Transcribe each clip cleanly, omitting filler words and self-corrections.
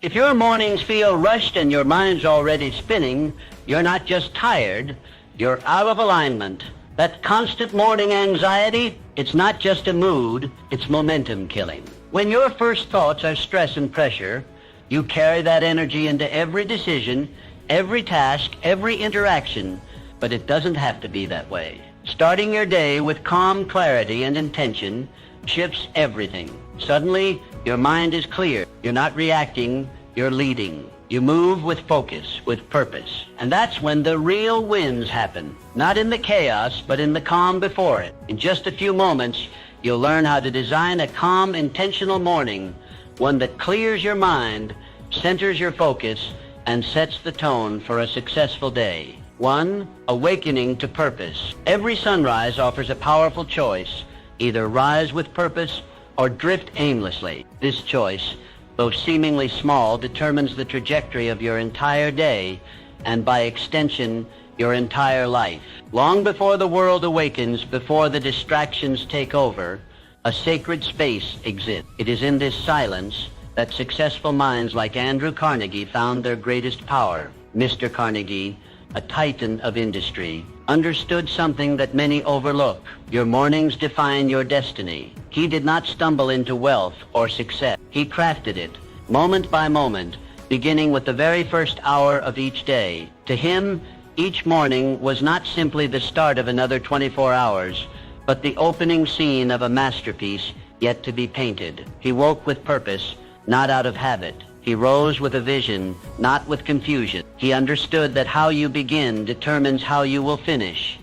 If your mornings feel rushed and your mind's already spinning, you're not just tired, you're out of alignment. That constant morning anxiety, it's not just a mood, it's momentum killing. When your first thoughts are stress and pressure, you carry that energy into every decision, every task, every interaction, but it doesn't have to be that way. Starting your day with calm clarity and intention shifts everything. Suddenly, your mind is clear. You're not reacting, you're leading. You move with focus, with purpose. And that's when the real wins happen. Not in the chaos, but in the calm before it. In just a few moments, you'll learn how to design a calm, intentional morning, one that clears your mind, centers your focus, and sets the tone for a successful day. 1. Awakening to purpose. Every sunrise offers a powerful choice. Either rise with purpose or drift aimlessly. This choice, though seemingly small, determines the trajectory of your entire day and, by extension, your entire life. Long before the world awakens, before the distractions take over, a sacred space exists. It is in this silence that successful minds like Andrew Carnegie found their greatest power. Mr. Carnegie, a titan of industry, understood something that many overlook. Your mornings define your destiny. He did not stumble into wealth or success. He crafted it, moment by moment, beginning with the very first hour of each day. To him, each morning was not simply the start of another 24 hours, but the opening scene of a masterpiece yet to be painted. He woke with purpose, not out of habit. He rose with a vision, not with confusion. He understood that how you begin determines how you will finish.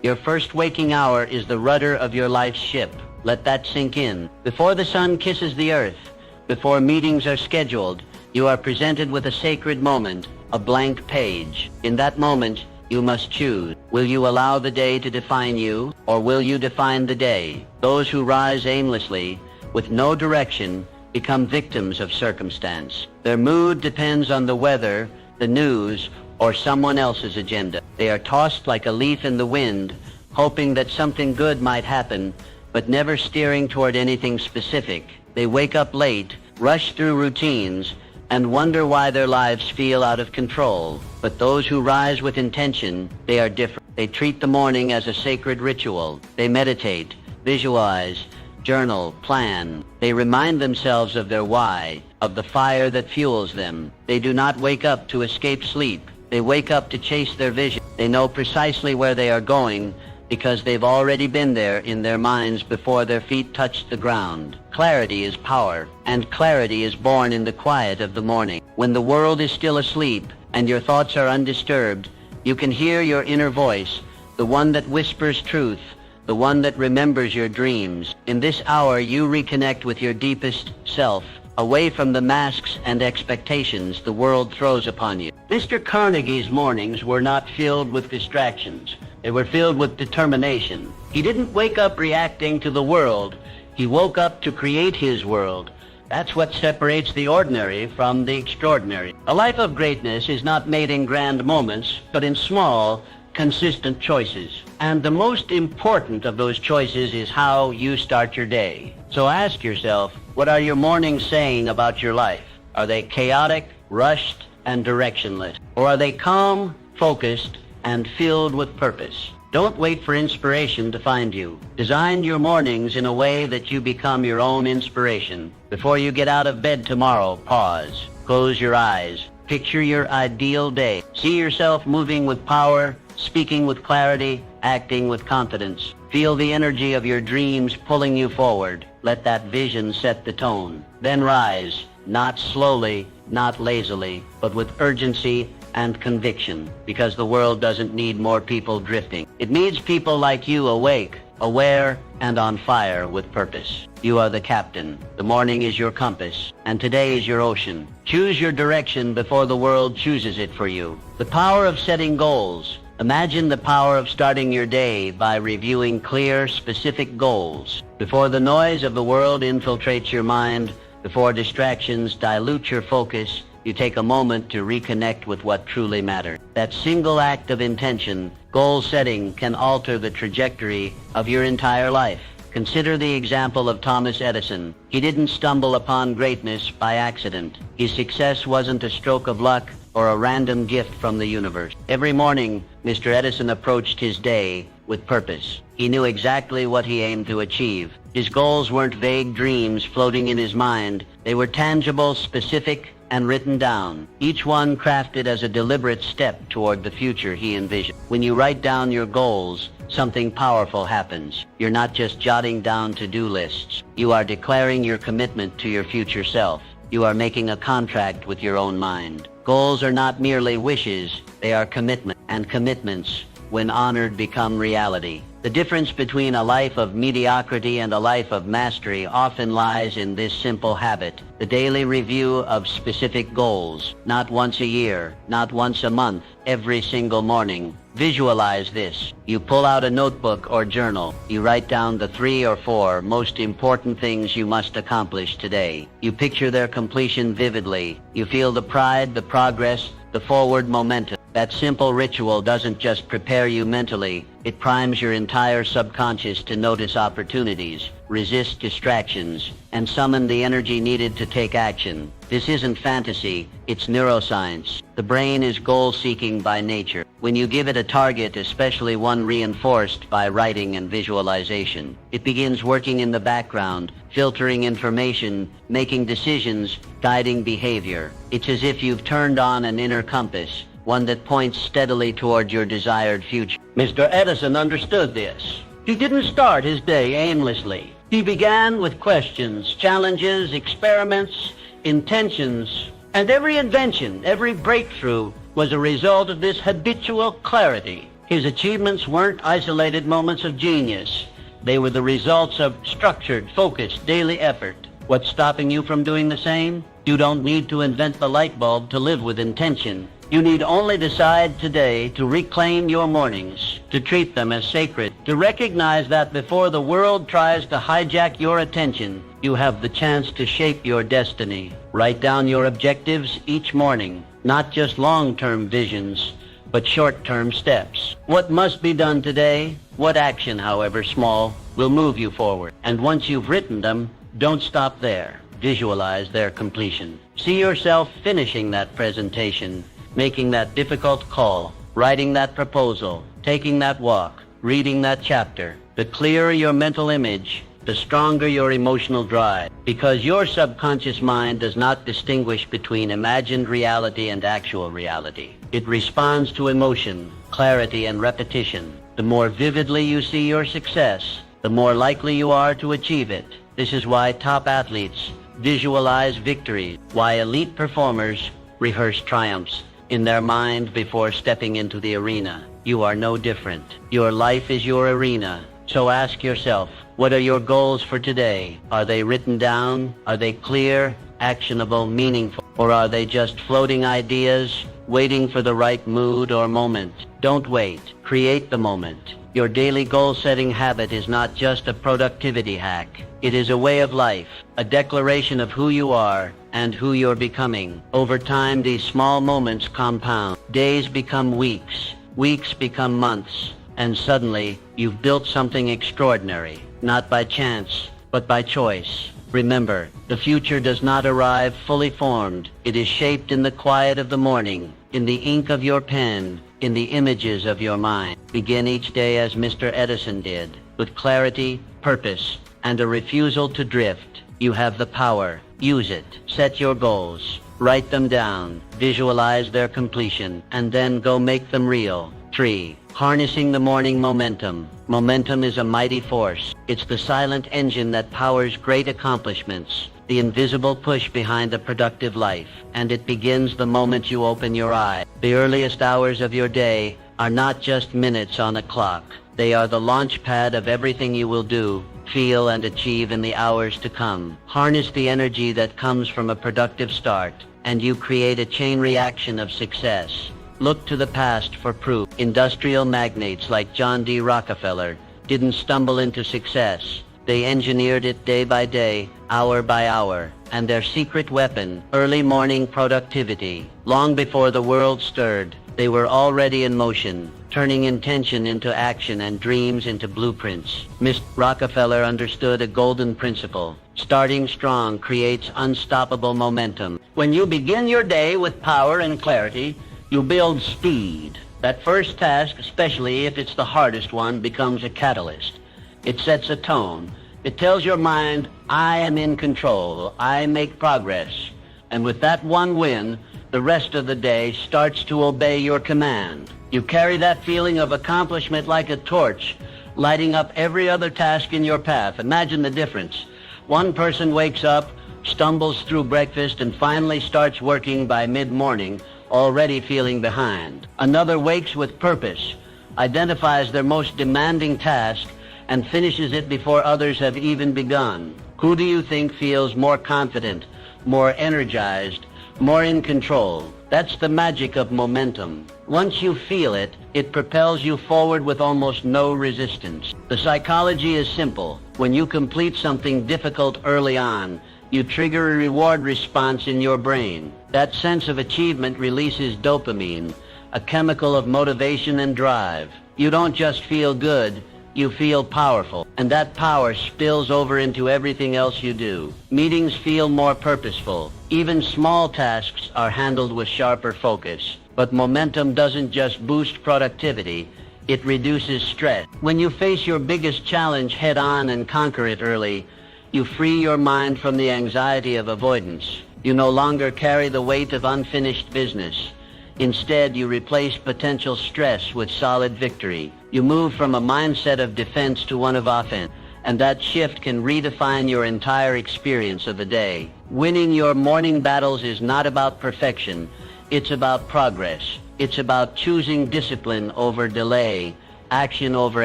Your first waking hour is the rudder of your life's ship. Let that sink in. Before the sun kisses the earth, before meetings are scheduled, you are presented with a sacred moment, a blank page. In that moment, you must choose. Will you allow the day to define you, or will you define the day? Those who rise aimlessly, with no direction, become victims of circumstance. Their mood depends on the weather, the news, or someone else's agenda. They are tossed like a leaf in the wind, hoping that something good might happen, but never steering toward anything specific. They wake up late, rush through routines, and wonder why their lives feel out of control. But those who rise with intention, they are different. They treat the morning as a sacred ritual. They meditate, visualize, journal, plan. They remind themselves of their why, of the fire that fuels them. They do not wake up to escape sleep. They wake up to chase their vision. They know precisely where they are going because they've already been there in their minds before their feet touched the ground. Clarity is power, and clarity is born in the quiet of the morning. When the world is still asleep and your thoughts are undisturbed, you can hear your inner voice, the one that whispers truth, the one that remembers your dreams. In this hour, you reconnect with your deepest self, away from the masks and expectations the world throws upon you. Mr. Carnegie's mornings were not filled with distractions. They were filled with determination. He didn't wake up reacting to the world. He woke up to create his world. That's what separates the ordinary from the extraordinary. A life of greatness is not made in grand moments, but in small, consistent choices. And the most important of those choices is how you start your day. So ask yourself, what are your mornings saying about your life? Are they chaotic, rushed, and directionless? Or are they calm, focused, and filled with purpose? Don't wait for inspiration to find you. Design your mornings in a way that you become your own inspiration. Before you get out of bed tomorrow, pause. Close your eyes. Picture your ideal day. See yourself moving with power, speaking with clarity, acting with confidence. Feel the energy of your dreams pulling you forward. Let that vision set the tone. Then rise, not slowly, not lazily, but with urgency and conviction, because the world doesn't need more people drifting. It needs people like you awake, aware, and on fire with purpose. You are the captain. The morning is your compass, and today is your ocean. Choose your direction before the world chooses it for you. The power of setting goals. Imagine the power of starting your day by reviewing clear, specific goals. Before the noise of the world infiltrates your mind, before distractions dilute your focus, you take a moment to reconnect with what truly matters. That single act of intention, goal setting, can alter the trajectory of your entire life. Consider the example of Thomas Edison. He didn't stumble upon greatness by accident. His success wasn't a stroke of luck or a random gift from the universe. Every morning, Mr. Edison approached his day with purpose. He knew exactly what he aimed to achieve. His goals weren't vague dreams floating in his mind. They were tangible, specific, and written down, each one crafted as a deliberate step toward the future he envisioned. When you write down your goals, something powerful happens. You're not just jotting down to-do lists. You are declaring your commitment to your future self. You are making a contract with your own mind. Goals are not merely wishes, they are commitment, and commitments, when honored, become reality. The difference between a life of mediocrity and a life of mastery often lies in this simple habit, the daily review of specific goals, not once a year, not once a month, every single morning. Visualize this. You pull out a notebook or journal. You write down the 3 or 4 most important things you must accomplish today. You picture their completion vividly. You feel the pride, the progress, the forward momentum. That simple ritual doesn't just prepare you mentally, it primes your entire subconscious to notice opportunities, resist distractions, and summon the energy needed to take action. This isn't fantasy, it's neuroscience. The brain is goal-seeking by nature. When you give it a target, especially one reinforced by writing and visualization, it begins working in the background, filtering information, making decisions, guiding behavior. It's as if you've turned on an inner compass, one that points steadily toward your desired future. Mr. Edison understood this. He didn't start his day aimlessly. He began with questions, challenges, experiments, intentions, and every invention, every breakthrough was a result of this habitual clarity. His achievements weren't isolated moments of genius. They were the results of structured, focused, daily effort. What's stopping you from doing the same? You don't need to invent the light bulb to live with intention. You need only decide today to reclaim your mornings, to treat them as sacred, to recognize that before the world tries to hijack your attention, you have the chance to shape your destiny. Write down your objectives each morning, not just long-term visions, but short-term steps. What must be done today, what action, however small, will move you forward. And once you've written them, don't stop there. Visualize their completion. See yourself finishing that presentation, making that difficult call, writing that proposal, taking that walk, reading that chapter. The clearer your mental image, the stronger your emotional drive, because your subconscious mind does not distinguish between imagined reality and actual reality. It responds to emotion, clarity, and repetition. The more vividly you see your success, the more likely you are to achieve it. This is why top athletes visualize victories, why elite performers rehearse triumphs in their mind before stepping into the arena. You are no different. Your life is your arena. So ask yourself, what are your goals for today? Are they written down? Are they clear, actionable, meaningful? Or are they just floating ideas, waiting for the right mood or moment? Don't wait. Create the moment. Your daily goal-setting habit is not just a productivity hack. It is a way of life, a declaration of who you are and who you're becoming. Over time, these small moments compound. Days become weeks, weeks become months, and suddenly you've built something extraordinary, not by chance, but by choice. Remember, the future does not arrive fully formed. It is shaped in the quiet of the morning, in the ink of your pen, in the images of your mind. Begin each day as Mr. Edison did, with clarity, purpose, and a refusal to drift. You have the power. Use it. Set your goals. Write them down. Visualize their completion, and then go make them real. 3. Harnessing the morning momentum. Momentum is a mighty force. It's the silent engine that powers great accomplishments, the invisible push behind a productive life, and it begins the moment you open your eye. The earliest hours of your day are not just minutes on a clock. They are the launch pad of everything you will do, feel, and achieve in the hours to come. Harness the energy that comes from a productive start, and you create a chain reaction of success. Look to the past for proof. Industrial magnates like John D. Rockefeller didn't stumble into success. They engineered it day by day, hour by hour, and their secret weapon, early morning productivity. Long before the world stirred, they were already in motion, turning intention into action and dreams into blueprints. Mr. Rockefeller understood a golden principle. Starting strong creates unstoppable momentum. When you begin your day with power and clarity, you build speed. That first task, especially if it's the hardest one, becomes a catalyst. It sets a tone. It tells your mind, I am in control. I make progress. And with that one win, the rest of the day starts to obey your command. You carry that feeling of accomplishment like a torch, lighting up every other task in your path. Imagine the difference. One person wakes up, stumbles through breakfast, and finally starts working by mid-morning, already feeling behind. Another wakes with purpose, identifies their most demanding task, and finishes it before others have even begun. Who do you think feels more confident, more energized, more in control? That's the magic of momentum. Once you feel it, it propels you forward with almost no resistance. The psychology is simple. When you complete something difficult early on, you trigger a reward response in your brain. That sense of achievement releases dopamine, a chemical of motivation and drive. You don't just feel good, you feel powerful, and that power spills over into everything else you do. Meetings feel more purposeful. Even small tasks are handled with sharper focus. But momentum doesn't just boost productivity, it reduces stress. When you face your biggest challenge head on and conquer it early, you free your mind from the anxiety of avoidance. You no longer carry the weight of unfinished business. Instead, you replace potential stress with solid victory. You move from a mindset of defense to one of offense, and that shift can redefine your entire experience of the day. Winning your morning battles is not about perfection. It's about progress. It's about choosing discipline over delay, action over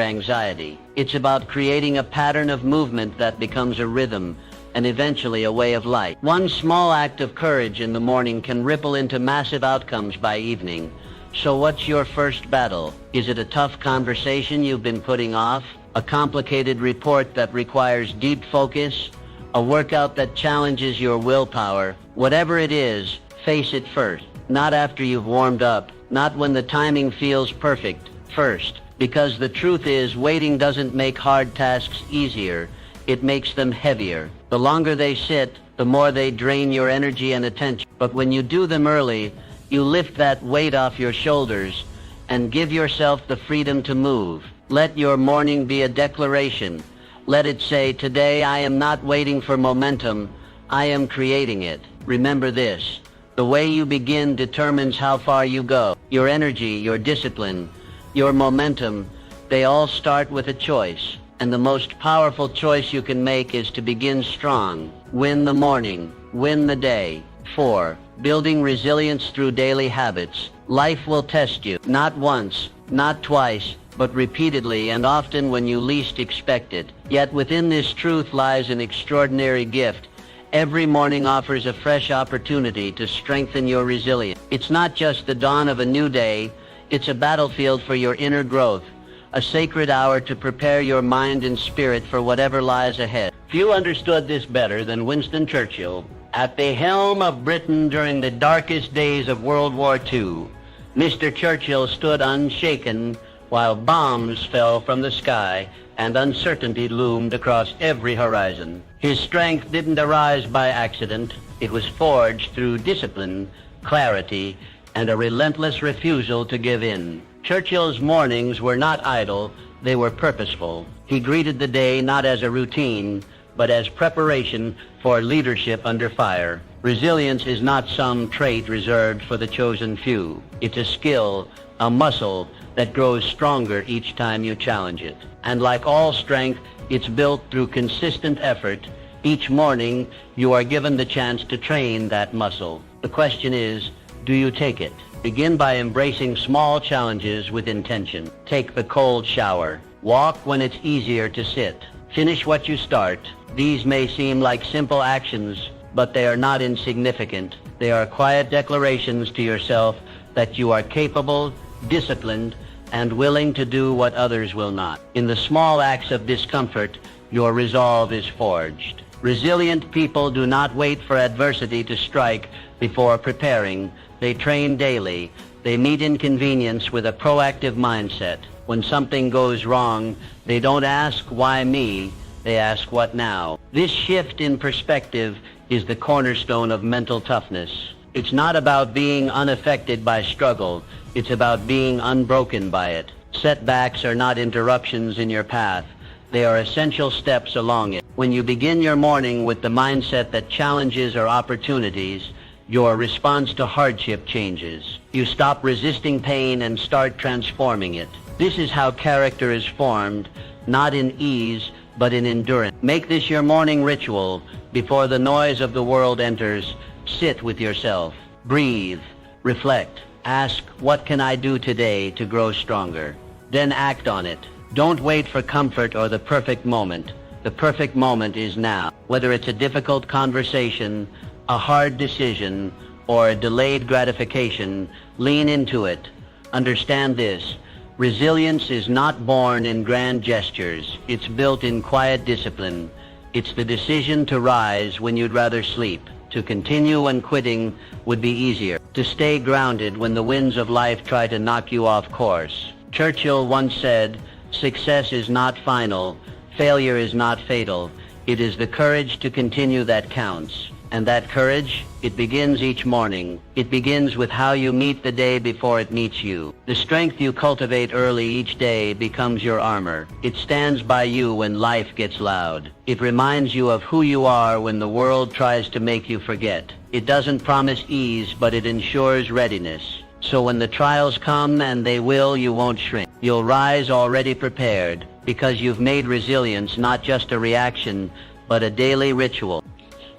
anxiety. It's about creating a pattern of movement that becomes a rhythm and eventually a way of life. One small act of courage in the morning can ripple into massive outcomes by evening. So what's your first battle? Is it a tough conversation you've been putting off? A complicated report that requires deep focus? A workout that challenges your willpower? Whatever it is, face it first. Not after you've warmed up. Not when the timing feels perfect. First. Because the truth is, waiting doesn't make hard tasks easier. It makes them heavier. The longer they sit, the more they drain your energy and attention. But when you do them early, you lift that weight off your shoulders and give yourself the freedom to move. Let your morning be a declaration. Let it say, today I am not waiting for momentum, I am creating it. Remember this, the way you begin determines how far you go. Your energy, your discipline, your momentum, they all start with a choice. And the most powerful choice you can make is to begin strong. Win the morning. Win the day. 4. Building resilience through daily habits. Life will test you. Not once, not twice, but repeatedly and often when you least expect it. Yet within this truth lies an extraordinary gift. Every morning offers a fresh opportunity to strengthen your resilience. It's not just the dawn of a new day. It's a battlefield for your inner growth. A sacred hour to prepare your mind and spirit for whatever lies ahead. Few understood this better than Winston Churchill. At the helm of Britain during the darkest days of World War II, Mr. Churchill stood unshaken while bombs fell from the sky and uncertainty loomed across every horizon. His strength didn't arise by accident. It was forged through discipline, clarity, and a relentless refusal to give in. Churchill's mornings were not idle, they were purposeful. He greeted the day not as a routine, but as preparation for leadership under fire. Resilience is not some trait reserved for the chosen few. It's a skill, a muscle that grows stronger each time you challenge it. And like all strength, it's built through consistent effort. Each morning, you are given the chance to train that muscle. The question is, do you take it? Begin by embracing small challenges with intention. Take the cold shower. Walk when it's easier to sit. Finish what you start. These may seem like simple actions, but they are not insignificant. They are quiet declarations to yourself that you are capable, disciplined, and willing to do what others will not. In the small acts of discomfort, your resolve is forged. Resilient people do not wait for adversity to strike before preparing. They train daily. They meet inconvenience with a proactive mindset. When something goes wrong, they don't ask, why me? They ask, what now? This shift in perspective is the cornerstone of mental toughness. It's not about being unaffected by struggle. It's about being unbroken by it. Setbacks are not interruptions in your path. They are essential steps along it. When you begin your morning with the mindset that challenges are opportunities, your response to hardship changes. You stop resisting pain and start transforming it. This is how character is formed, not in ease, but in endurance. Make this your morning ritual. Before the noise of the world enters, sit with yourself. Breathe. Reflect. Ask, what can I do today to grow stronger? Then act on it. Don't wait for comfort or the perfect moment. The perfect moment is now. Whether it's a difficult conversation, a hard decision, or a delayed gratification, lean into it. Understand this. Resilience is not born in grand gestures. It's built in quiet discipline. It's the decision to rise when you'd rather sleep. To continue when quitting would be easier. To stay grounded when the winds of life try to knock you off course. Churchill once said, "Success is not final. Failure is not fatal. It is the courage to continue that counts." And that courage, it begins each morning. It begins with how you meet the day before it meets you. The strength you cultivate early each day becomes your armor. It stands by you when life gets loud. It reminds you of who you are when the world tries to make you forget. It doesn't promise ease, but it ensures readiness. So when the trials come, and they will, you won't shrink. You'll rise already prepared, because you've made resilience not just a reaction, but a daily ritual.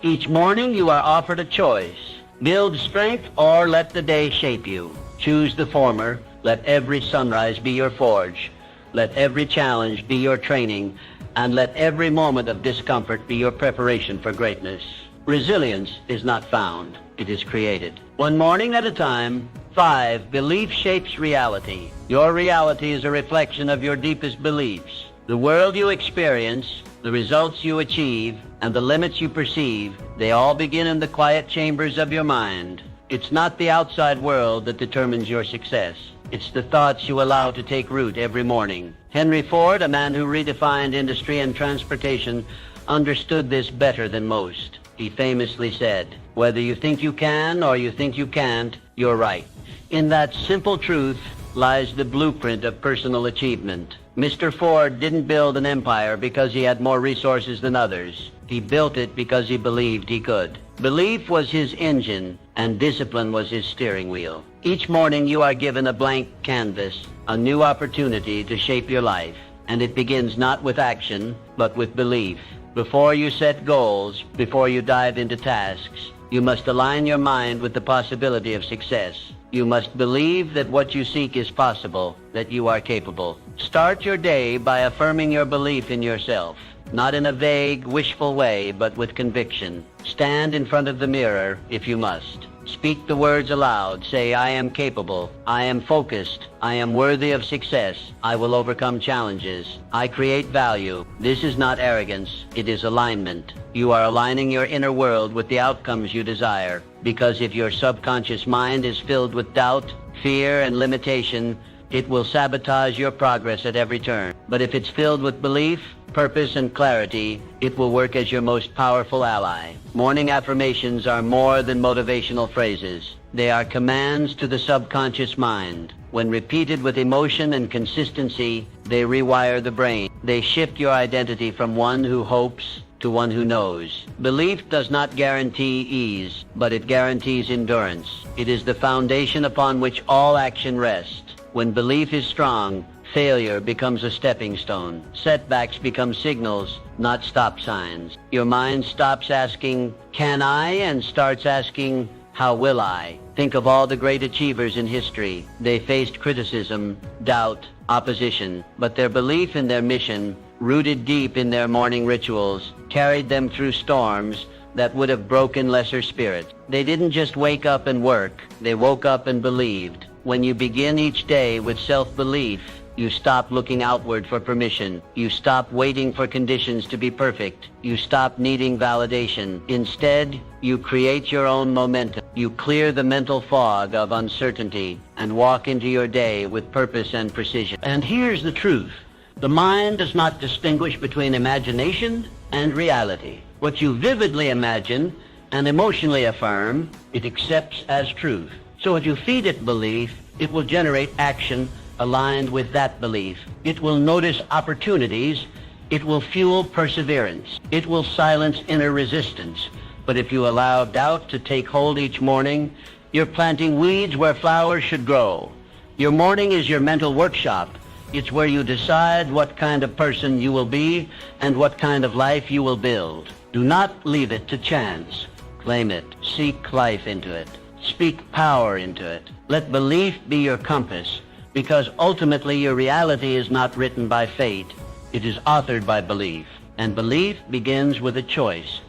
Each morning you are offered a choice. Build strength or let the day shape you. Choose the former. Let every sunrise be your forge. Let every challenge be your training. And let every moment of discomfort be your preparation for greatness. Resilience is not found. It is created. One morning at a time. 5. Belief shapes reality. Your reality is a reflection of your deepest beliefs. The world you experience, the results you achieve, and the limits you perceive, they all begin in the quiet chambers of your mind. It's not the outside world that determines your success. It's the thoughts you allow to take root every morning. Henry Ford, a man who redefined industry and transportation, understood this better than most. He famously said, "Whether you think you can or you think you can't, you're right." In that simple truth lies the blueprint of personal achievement. Mr. Ford didn't build an empire because he had more resources than others. He built it because he believed he could. Belief was his engine, and discipline was his steering wheel. Each morning you are given a blank canvas, a new opportunity to shape your life. And it begins not with action, but with belief. Before you set goals, before you dive into tasks, you must align your mind with the possibility of success. You must believe that what you seek is possible, that you are capable. Start your day by affirming your belief in yourself, not in a vague, wishful way, but with conviction. Stand in front of the mirror if you must. Speak the words aloud. Say, "I am capable. I am focused. I am worthy of success. I will overcome challenges. I create value." This is not arrogance. It is alignment. You are aligning your inner world with the outcomes you desire. Because if your subconscious mind is filled with doubt, fear, and limitation, it will sabotage your progress at every turn. But if it's filled with belief, purpose, and clarity, it will work as your most powerful ally. Morning affirmations are more than motivational phrases. They are commands to the subconscious mind. When repeated with emotion and consistency, they rewire the brain. They shift your identity from one who hopes to one who knows. Belief does not guarantee ease, but it guarantees endurance. It is the foundation upon which all action rests. When belief is strong, failure becomes a stepping stone. Setbacks become signals, not stop signs. Your mind stops asking, "Can I?" and starts asking, "How will I?" Think of all the great achievers in history. They faced criticism, doubt, opposition, but their belief in their mission, rooted deep in their morning rituals, carried them through storms that would have broken lesser spirits. They didn't just wake up and work. They woke up and believed. When you begin each day with self-belief, You stop looking outward for permission. You stop waiting for conditions to be perfect. You stop needing validation. Instead, you create your own momentum. You clear the mental fog of uncertainty and walk into your day with purpose and precision. And here's the truth. The mind does not distinguish between imagination and reality. What you vividly imagine and emotionally affirm, it accepts as truth. So if you feed it belief, it will generate action aligned with that belief. It will notice opportunities. It will fuel perseverance. It will silence inner resistance. But if you allow doubt to take hold each morning, you're planting weeds where flowers should grow. Your morning is your mental workshop. It's where you decide what kind of person you will be and what kind of life you will build. Do not leave it to chance. Claim it. Seek life into it. Speak power into it. Let belief be your compass, because ultimately your reality is not written by fate. It is authored by belief. And belief begins with a choice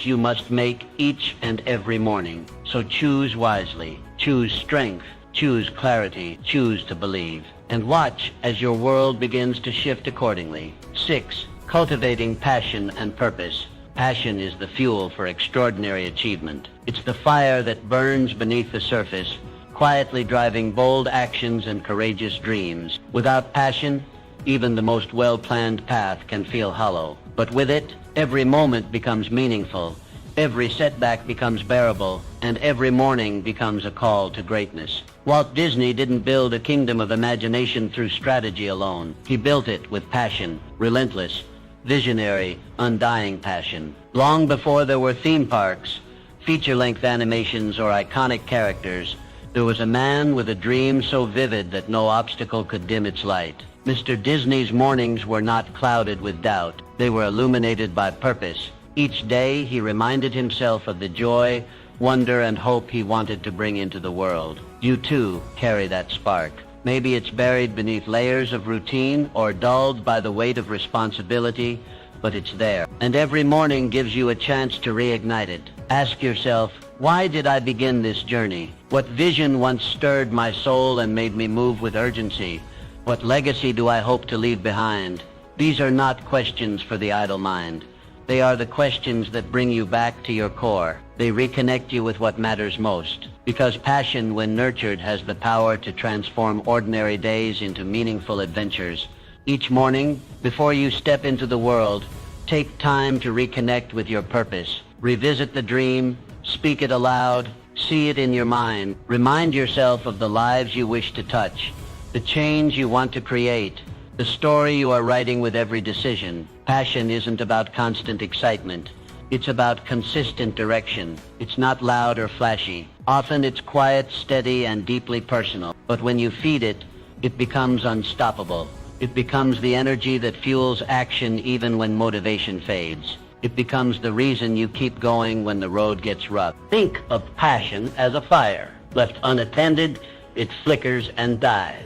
you must make each and every morning. So choose wisely. Choose strength. Choose clarity. Choose to believe. And watch as your world begins to shift accordingly. 6. Cultivating passion and purpose. Passion is the fuel for extraordinary achievement. It's the fire that burns beneath the surface, quietly driving bold actions and courageous dreams. Without passion, even the most well-planned path can feel hollow. But with it, every moment becomes meaningful, every setback becomes bearable, and every morning becomes a call to greatness. Walt Disney didn't build a kingdom of imagination through strategy alone. He built it with passion, relentless, visionary, undying passion. Long before there were theme parks, feature-length animations, or iconic characters, there was a man with a dream so vivid that no obstacle could dim its light. Mr. Disney's mornings were not clouded with doubt. They were illuminated by purpose. Each day he reminded himself of the joy, wonder, and hope he wanted to bring into the world. You too carry that spark. Maybe it's buried beneath layers of routine or dulled by the weight of responsibility, but it's there. And every morning gives you a chance to reignite it. Ask yourself, why did I begin this journey? What vision once stirred my soul and made me move with urgency? What legacy do I hope to leave behind? These are not questions for the idle mind. They are the questions that bring you back to your core. They reconnect you with what matters most. Because passion, when nurtured, has the power to transform ordinary days into meaningful adventures. Each morning, before you step into the world, take time to reconnect with your purpose. Revisit the dream, speak it aloud, see it in your mind. Remind yourself of the lives you wish to touch, the change you want to create, the story you are writing with every decision. Passion isn't about constant excitement. It's about consistent direction. It's not loud or flashy. Often it's quiet, steady, and deeply personal. But when you feed it, it becomes unstoppable. It becomes the energy that fuels action even when motivation fades. It becomes the reason you keep going when the road gets rough. Think of passion as a fire. Left unattended, it flickers and dies.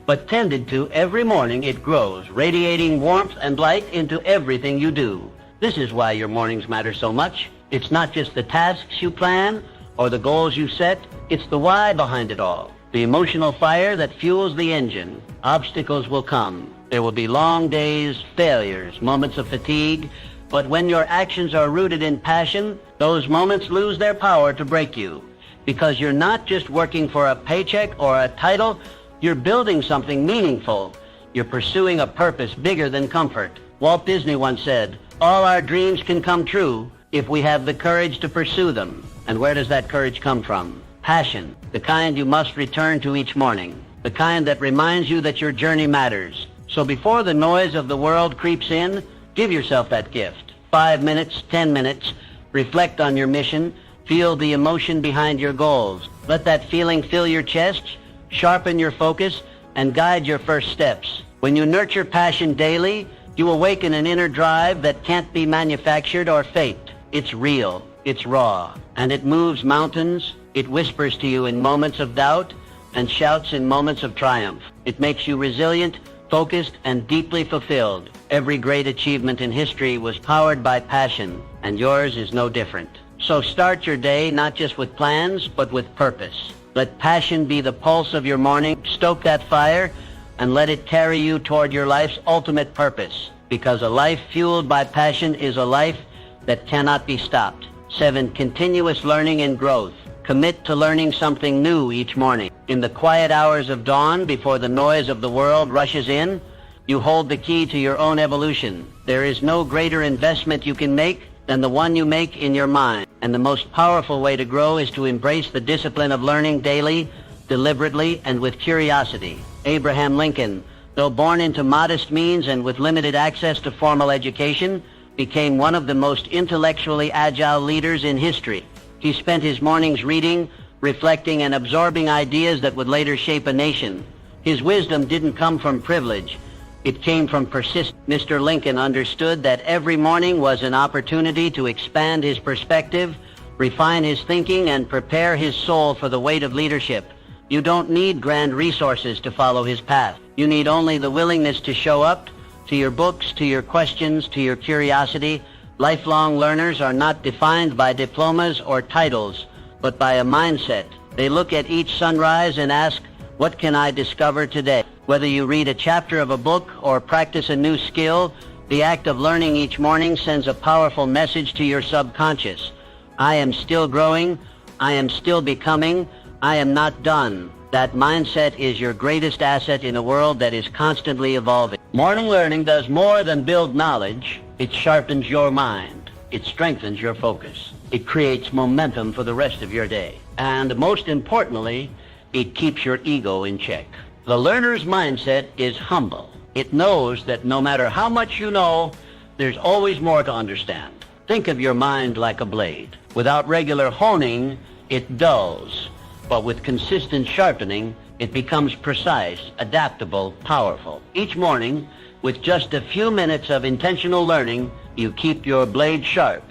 But tended to every morning, it grows, radiating warmth and light into everything you do. This is why your mornings matter so much. It's not just the tasks you plan or the goals you set. It's the why behind it all. The emotional fire that fuels the engine. Obstacles will come. There will be long days, failures, moments of fatigue. But when your actions are rooted in passion, those moments lose their power to break you. Because you're not just working for a paycheck or a title. You're building something meaningful. You're pursuing a purpose bigger than comfort. Walt Disney once said, all our dreams can come true if we have the courage to pursue them. And where does that courage come from? Passion, the kind you must return to each morning, the kind that reminds you that your journey matters. So before the noise of the world creeps in, give yourself that gift. 5 minutes, 10 minutes, reflect on your mission, feel the emotion behind your goals. Let that feeling fill your chest, sharpen your focus, and guide your first steps. When you nurture passion daily, you awaken an inner drive that can't be manufactured or faked. It's real, it's raw, and it moves mountains. It whispers to you in moments of doubt and shouts in moments of triumph. It makes you resilient, focused, and deeply fulfilled. Every great achievement in history was powered by passion, and yours is no different. So start your day not just with plans, but with purpose. Let passion be the pulse of your morning. Stoke that fire. and let it carry you toward your life's ultimate purpose, because a life fueled by passion is a life that cannot be stopped. 7. Continuous learning and growth. Commit to learning something new each morning. In the quiet hours of dawn, before the noise of the world rushes in, you hold the key to your own evolution. There is no greater investment you can make than the one you make in your mind. And the most powerful way to grow is to embrace the discipline of learning daily, deliberately, and with curiosity. Abraham Lincoln, though born into modest means and with limited access to formal education, became one of the most intellectually agile leaders in history. He spent his mornings reading, reflecting, and absorbing ideas that would later shape a nation. His wisdom didn't come from privilege. It came from persistence. Mr. Lincoln understood that every morning was an opportunity to expand his perspective, refine his thinking, and prepare his soul for the weight of leadership. You don't need grand resources to follow his path. You need only the willingness to show up, to your books, to your questions, to your curiosity. Lifelong learners are not defined by diplomas or titles, but by a mindset. They look at each sunrise and ask, what can I discover today? Whether you read a chapter of a book or practice a new skill, the act of learning each morning sends a powerful message to your subconscious. I am still growing. I am still becoming. I am not done. That mindset is your greatest asset in a world that is constantly evolving. Morning learning does more than build knowledge. It sharpens your mind. It strengthens your focus. It creates momentum for the rest of your day. And most importantly, it keeps your ego in check. The learner's mindset is humble. It knows that no matter how much you know, there's always more to understand. Think of your mind like a blade. Without regular honing, it dulls. But with consistent sharpening, it becomes precise, adaptable, powerful. Each morning, with just a few minutes of intentional learning, you keep your blade sharp.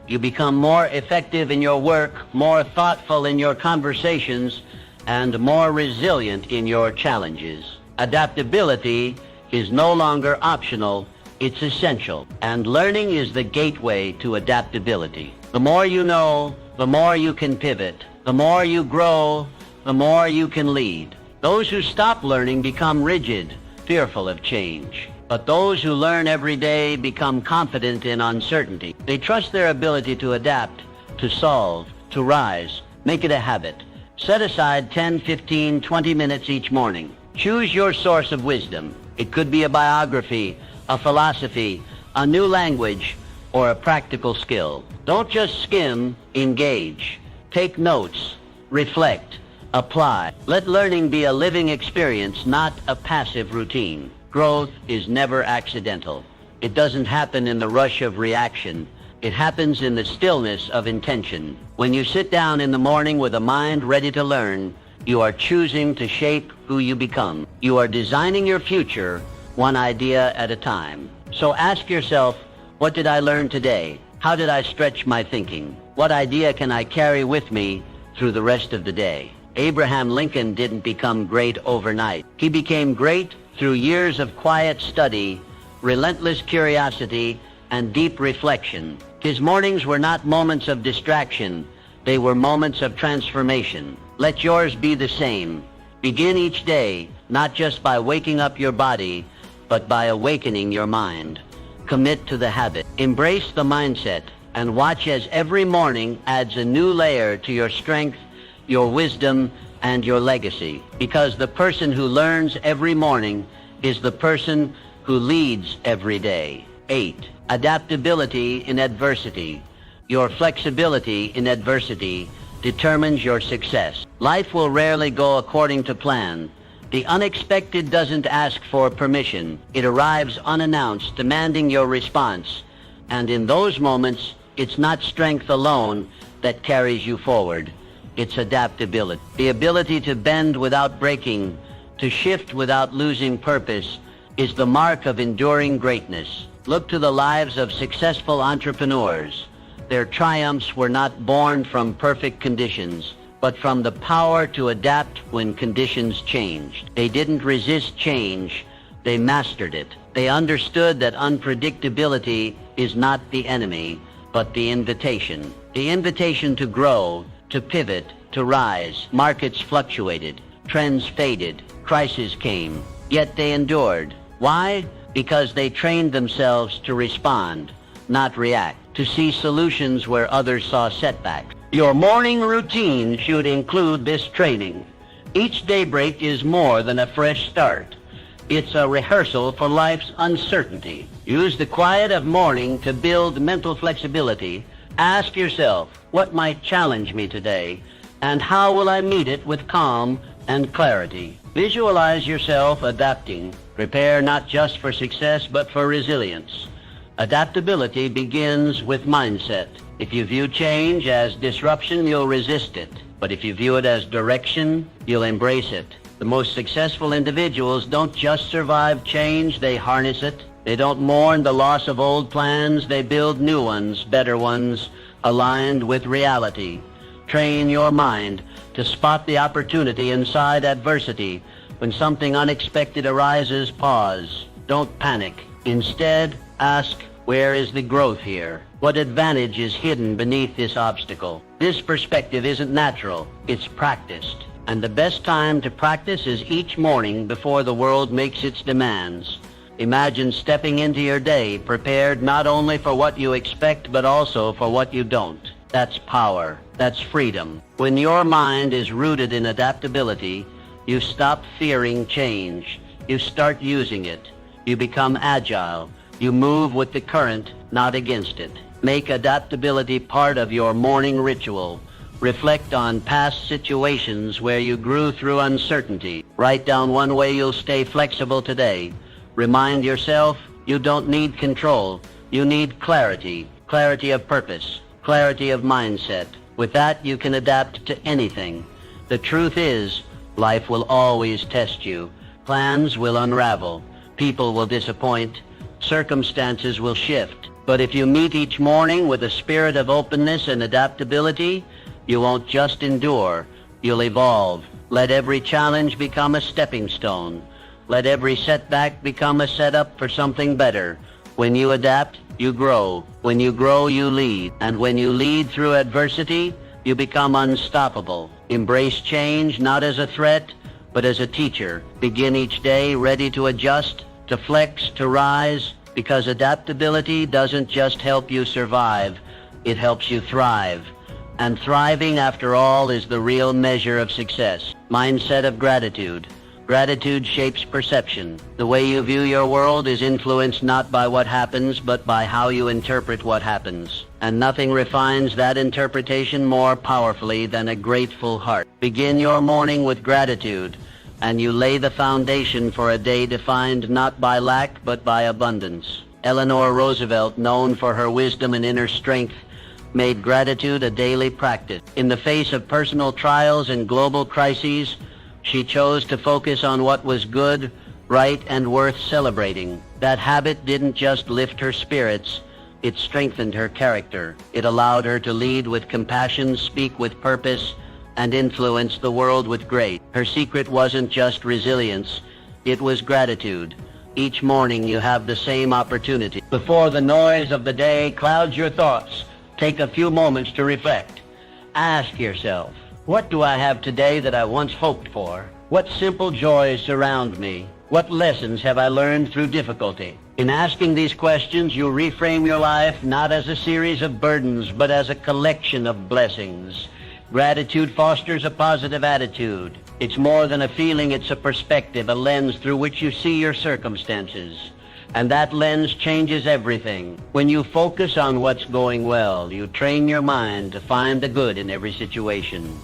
You become more effective in your work, more thoughtful in your conversations, and more resilient in your challenges. Adaptability is no longer optional, it's essential. And learning is the gateway to adaptability. The more you know, the more you can pivot. The more you grow, the more you can lead. Those who stop learning become rigid, fearful of change. But those who learn every day become confident in uncertainty. They trust their ability to adapt, to solve, to rise. Make it a habit. Set aside 10, 15, 20 minutes each morning. Choose your source of wisdom. It could be a biography, a philosophy, a new language, or a practical skill. Don't just skim, engage. Take notes, reflect, apply. Let learning be a living experience, not a passive routine. Growth is never accidental. It doesn't happen in the rush of reaction. It happens in the stillness of intention. When you sit down in the morning with a mind ready to learn, you are choosing to shape who you become. You are designing your future one idea at a time. So ask yourself, what did I learn today? How did I stretch my thinking? What idea can I carry with me through the rest of the day? Abraham Lincoln didn't become great overnight. He became great through years of quiet study, relentless curiosity, and deep reflection. His mornings were not moments of distraction. They were moments of transformation. Let yours be the same. Begin each day, not just by waking up your body, but by awakening your mind. Commit to the habit. Embrace the mindset, and watch as every morning adds a new layer to your strength, your wisdom, and your legacy. Because the person who learns every morning is the person who leads every day. 8. Adaptability in adversity. Your flexibility in adversity determines your success. Life will rarely go according to plan. The unexpected doesn't ask for permission. It arrives unannounced, demanding your response. And in those moments, it's not strength alone that carries you forward. It's adaptability. The ability to bend without breaking, to shift without losing purpose, is the mark of enduring greatness. Look to the lives of successful entrepreneurs. Their triumphs were not born from perfect conditions, but from the power to adapt when conditions changed. They didn't resist change, they mastered it. They understood that unpredictability is not the enemy, but the invitation. The invitation to grow, to pivot, to rise. Markets fluctuated, trends faded, crises came, yet they endured. Why? Because they trained themselves to respond, not react, to see solutions where others saw setbacks. Your morning routine should include this training. Each daybreak is more than a fresh start. It's a rehearsal for life's uncertainty. Use the quiet of morning to build mental flexibility. Ask yourself, what might challenge me today, and how will I meet it with calm and clarity? Visualize yourself adapting. Prepare not just for success, but for resilience. Adaptability begins with mindset. If you view change as disruption, you'll resist it. But if you view it as direction, you'll embrace it. The most successful individuals don't just survive change, they harness it. They don't mourn the loss of old plans, they build new ones, better ones, aligned with reality. Train your mind to spot the opportunity inside adversity. When something unexpected arises, pause. Don't panic. Instead, ask, where is the growth here? What advantage is hidden beneath this obstacle? This perspective isn't natural, it's practiced. And the best time to practice is each morning before the world makes its demands. Imagine stepping into your day prepared not only for what you expect, but also for what you don't. That's power. That's freedom. When your mind is rooted in adaptability, you stop fearing change. You start using it. You become agile. You move with the current, not against it. Make adaptability part of your morning ritual. Reflect on past situations where you grew through uncertainty. Write down one way you'll stay flexible today. Remind yourself you don't need control. You need clarity. Clarity of purpose. Clarity of mindset. With that, you can adapt to anything. The truth is, life will always test you. Plans will unravel. People will disappoint. Circumstances will shift. But if you meet each morning with a spirit of openness and adaptability, you won't just endure, you'll evolve. Let every challenge become a stepping stone. Let every setback become a setup for something better. When you adapt, you grow. When you grow, you lead. And when you lead through adversity, you become unstoppable. Embrace change not as a threat, but as a teacher. Begin each day ready to adjust, to flex, to rise, because adaptability doesn't just help you survive, it helps you thrive. And thriving, after all, is the real measure of success. Mindset of gratitude. Gratitude shapes perception. The way you view your world is influenced not by what happens, but by how you interpret what happens. And nothing refines that interpretation more powerfully than a grateful heart. Begin your morning with gratitude, and you lay the foundation for a day defined not by lack, but by abundance. Eleanor Roosevelt, known for her wisdom and inner strength, made gratitude a daily practice. In the face of personal trials and global crises, she chose to focus on what was good, right, and worth celebrating. That habit didn't just lift her spirits, it strengthened her character. It allowed her to lead with compassion, speak with purpose, and influence the world with grace. Her secret wasn't just resilience, it was gratitude. Each morning you have the same opportunity. Before the noise of the day clouds your thoughts, take a few moments to reflect. Ask yourself, what do I have today that I once hoped for? What simple joys surround me? What lessons have I learned through difficulty? In asking these questions, you reframe your life not as a series of burdens, but as a collection of blessings. Gratitude fosters a positive attitude. It's more than a feeling, it's a perspective, a lens through which you see your circumstances. And that lens changes everything. When you focus on what's going well, you train your mind to find the good in every situation.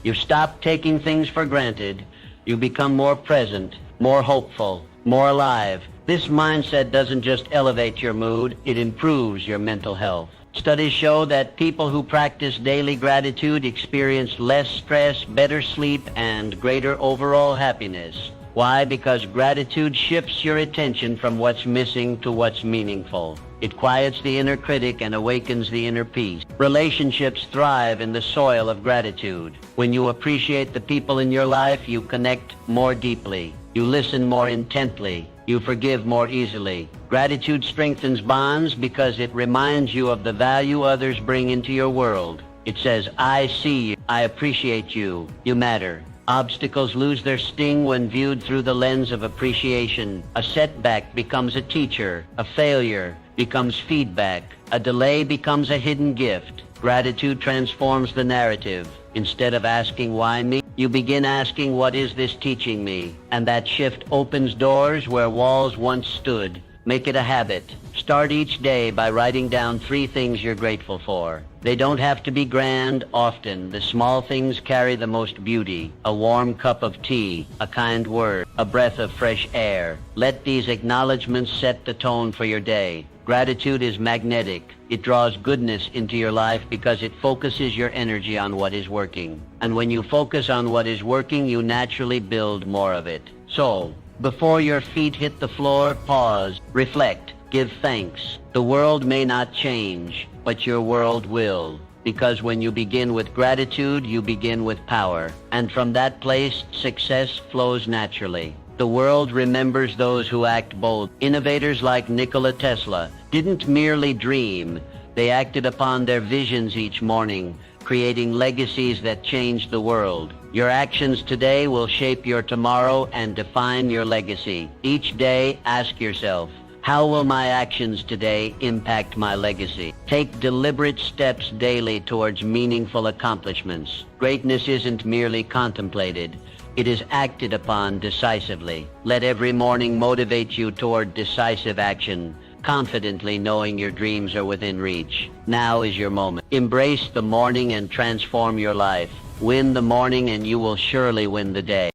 You stop taking things for granted. You become more present, more hopeful, more alive. This mindset doesn't just elevate your mood, it improves your mental health. Studies show that people who practice daily gratitude experience less stress, better sleep, and greater overall happiness. Why? Because gratitude shifts your attention from what's missing to what's meaningful. It quiets the inner critic and awakens the inner peace. Relationships thrive in the soil of gratitude. When you appreciate the people in your life, you connect more deeply. You listen more intently. You forgive more easily. Gratitude strengthens bonds because it reminds you of the value others bring into your world. It says, I see you. I appreciate you. You matter. Obstacles lose their sting when viewed through the lens of appreciation. A setback becomes a teacher. A failure becomes feedback. A delay becomes a hidden gift. Gratitude transforms the narrative. Instead of asking why me, you begin asking what is this teaching me? And that shift opens doors where walls once stood. Make it a habit. Start each day by writing down 3 things you're grateful for. They don't have to be grand. Often, the small things carry the most beauty. A warm cup of tea, a kind word, a breath of fresh air. Let these acknowledgments set the tone for your day. Gratitude is magnetic. It draws goodness into your life because it focuses your energy on what is working. And when you focus on what is working, you naturally build more of it. So, before your feet hit the floor, pause, reflect, give thanks. The world may not change, but your world will. Because when you begin with gratitude, you begin with power. And from that place, success flows naturally. The world remembers those who act bold. Innovators like Nikola Tesla didn't merely dream. They acted upon their visions each morning, creating legacies that changed the world. Your actions today will shape your tomorrow and define your legacy. Each day, ask yourself, how will my actions today impact my legacy? Take deliberate steps daily towards meaningful accomplishments. Greatness isn't merely contemplated. It is acted upon decisively. Let every morning motivate you toward decisive action, confidently knowing your dreams are within reach. Now is your moment. Embrace the morning and transform your life. Win the morning and you will surely win the day.